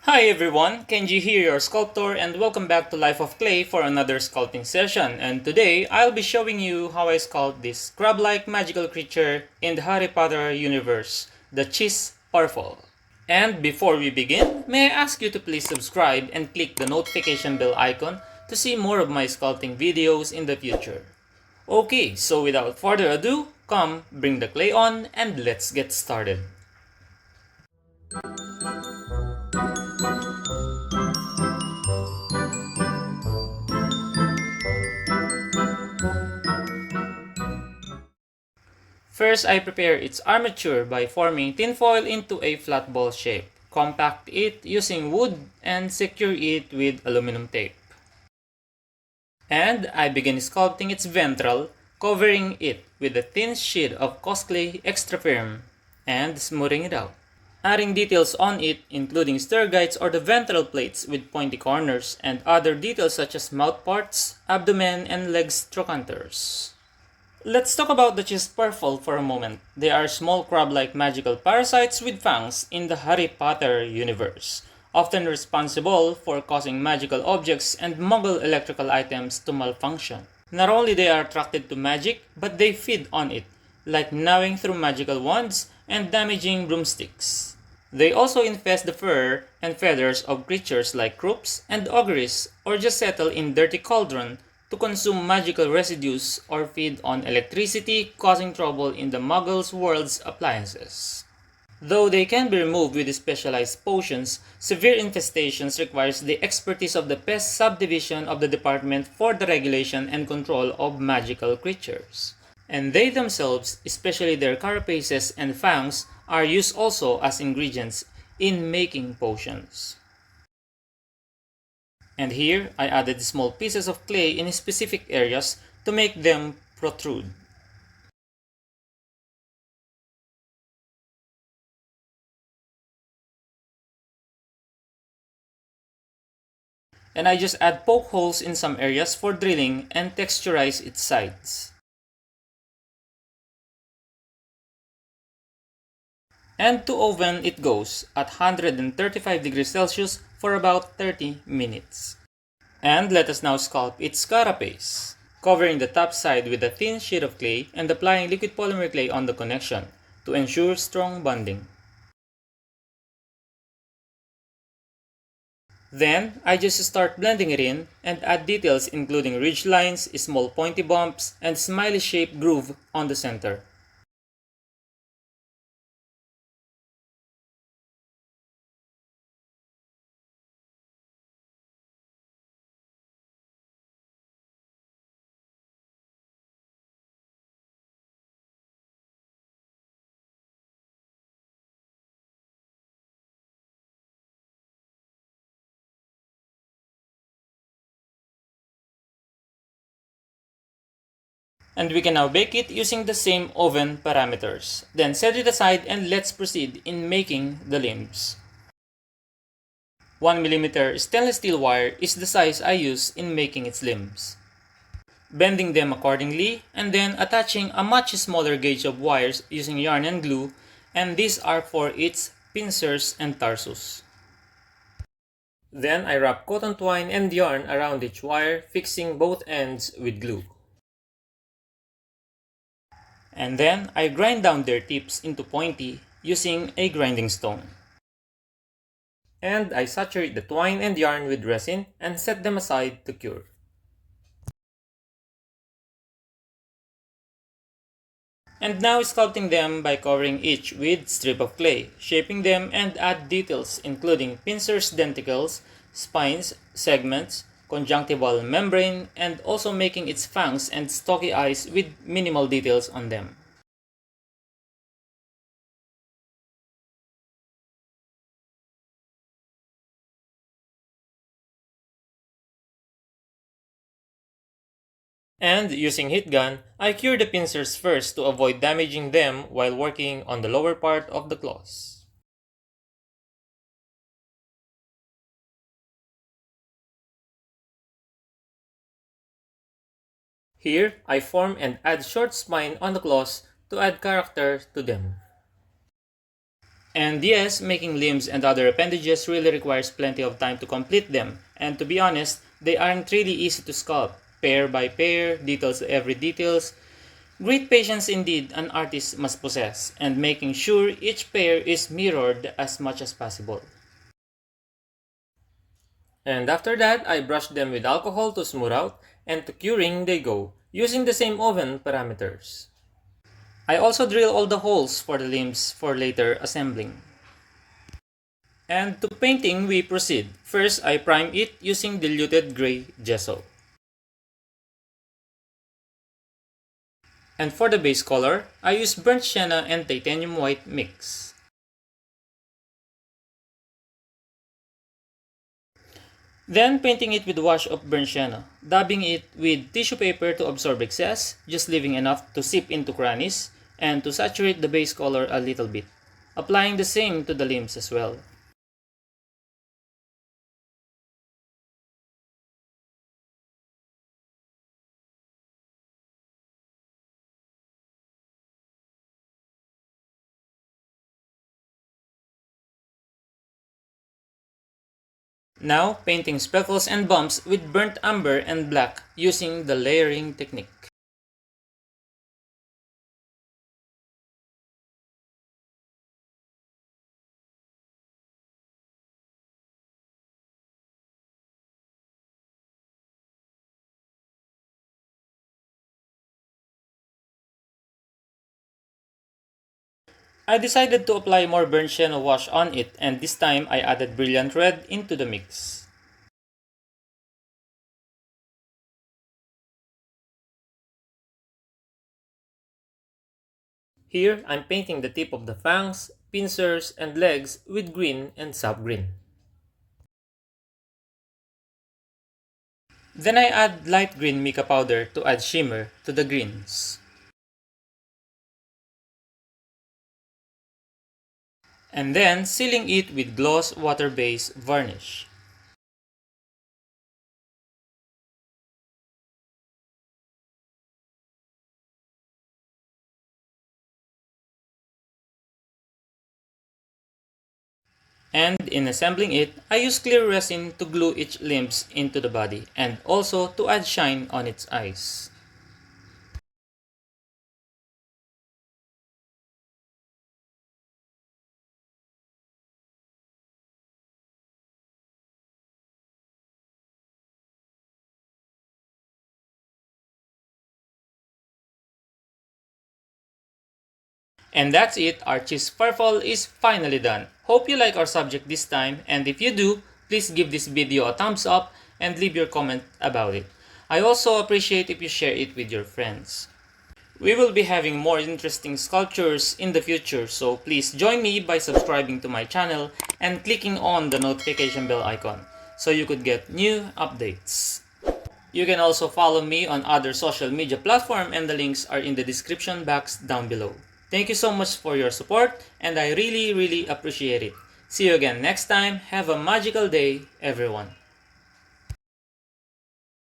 Hi everyone, Kenji here, your sculptor, and welcome back to Life of Clay for another sculpting session. And today, I'll be showing you how I sculpt this crab-like magical creature in the Harry Potter universe, the Chizpurfle. And before we begin, may I ask you to please subscribe and click the notification bell icon to see more of my sculpting videos in the future. Okay, so without further ado, come, bring the clay on, and let's get started. First, I prepare its armature by forming tinfoil into a flat ball shape. Compact it using wood and secure it with aluminum tape. And I begin sculpting its ventral, covering it with a thin sheet of Cosclay extra firm and smoothing it out. Adding details on it, including stir guides or the ventral plates with pointy corners, and other details such as mouth parts, abdomen, and legs trochanters. Let's talk about the Chizpurfle for a moment. They are small crab-like magical parasites with fangs in the Harry Potter universe, often responsible for causing magical objects and Muggle electrical items to malfunction. Not only they are attracted to magic, but they feed on it, like gnawing through magical wands and damaging broomsticks. They also infest the fur and feathers of creatures like crooks and ogres, or just settle in dirty cauldron to consume magical residues or feed on electricity, causing trouble in the Muggles' world's appliances. Though they can be removed with specialized potions, severe infestations requires the expertise of the pest subdivision of the Department for the Regulation and Control of Magical Creatures. And they themselves, especially their carapaces and fangs, are used also as ingredients in making potions. And here, I added small pieces of clay in specific areas to make them protrude. And I just add poke holes in some areas for drilling and texturize its sides. And to oven it goes at 135 degrees Celsius for about 30 minutes. And let us now sculpt its carapace, covering the top side with a thin sheet of clay and applying liquid polymer clay on the connection to ensure strong bonding. Then, I just start blending it in and add details including ridge lines, small pointy bumps, and smiley-shaped groove on the center. And we can now bake it using the same oven parameters. Then set it aside and let's proceed in making the limbs. 1mm stainless steel wire is the size I use in making its limbs. Bending them accordingly and then attaching a much smaller gauge of wires using yarn and glue, and these are for its pincers and tarsus. Then I wrap cotton twine and yarn around each wire, fixing both ends with glue. And then I grind down their tips into pointy using a grinding stone. And I saturate the twine and yarn with resin and set them aside to cure. And now sculpting them by covering each with strip of clay, shaping them and add details including pincers, denticles, spines, segments, conjunctival membrane, and also making its fangs and stocky eyes with minimal details on them. And using heat gun, I cure the pincers first to avoid damaging them while working on the lower part of the claws. Here, I form and add short spine on the claws to add character to them. And yes, making limbs and other appendages really requires plenty of time to complete them, and to be honest, they aren't really easy to sculpt, pair by pair, details to every details. Great patience indeed an artist must possess, and making sure each pair is mirrored as much as possible. And after that, I brush them with alcohol to smooth out, and to curing they go, using the same oven parameters. I also drill all the holes for the limbs for later assembling. And to painting we proceed. First, I prime it using diluted gray gesso. And for the base color, I use burnt sienna and titanium white mix. Then painting it with wash of burnt sienna, dabbing it with tissue paper to absorb excess, just leaving enough to seep into crannies, and to saturate the base color a little bit. Applying the same to the limbs as well. Now, painting speckles and bumps with burnt umber and black using the layering technique. I decided to apply more burnt sienna wash on it, and this time I added brilliant red into the mix. Here, I'm painting the tip of the fangs, pincers, and legs with green and sap green. Then I add light green mica powder to add shimmer to the greens. And then sealing it with gloss water-based varnish. And in assembling it, I use clear resin to glue each limbs into the body and also to add shine on its eyes. And that's it, our Chizpurfle is finally done. Hope you like our subject this time, and if you do, please give this video a thumbs up and leave your comment about it. I also appreciate if you share it with your friends. We will be having more interesting sculptures in the future, so please join me by subscribing to my channel and clicking on the notification bell icon so you could get new updates. You can also follow me on other social media platforms, and the links are in the description box down below. Thank you so much for your support, and I really appreciate it. See you again next time. Have a magical day, everyone.